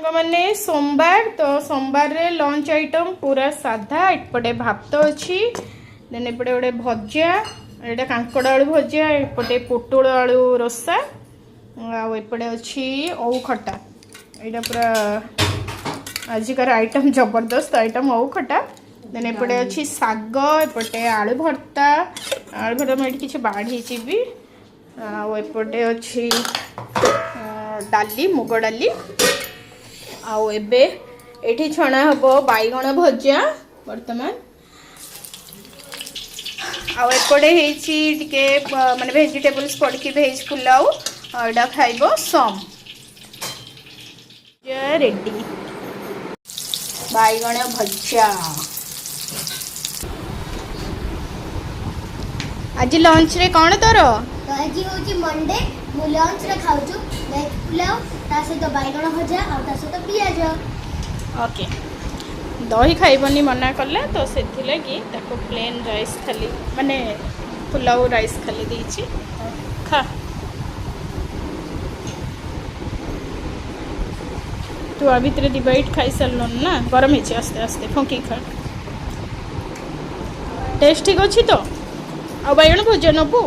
मैंने सोमवार तो सोमवार रे लंच आइटम पूरा साधा एपटे भात अच्छी देन एपटे गोटे भजा एटा कांकड़ आलू भजा एपटे पोटल आलू रसा आएपटे अच्छी ओऊ खटा यहाँ पूरा आजिकार आइटम जबरदस्त आइटम ओऊ खटा देन एपटे अच्छी साग एपटे आलू भर्ता मुझे किसी बाढ़ी भी आएपटे अच्छी डाली मुग डाली आउ एबे एठी छणा हबो बैगण भजा वर्तमान आउ एपटे हेची टिके माने वेजिटेबल्स पड़की भेज पुलाव एटा खाइबो सम रेडी बैगण भजा आज लंच रे कौन तोर तो आज होची मंडे मु लंच रे खाउछु वेज पुलाव ता सहित बैगण भजा आ ता सहित पियाज ओके दही खाइबनी मना कले तो से लगी प्लेन राइस खाली माने पुलाव राइस खाली देछि खा तू आ भितर डिवाइड खाई सारल ना गरम ही आस्ते आस्ते फंकी खा टेस्ट ठीक अच्छी तो आ बैगण भजा नबू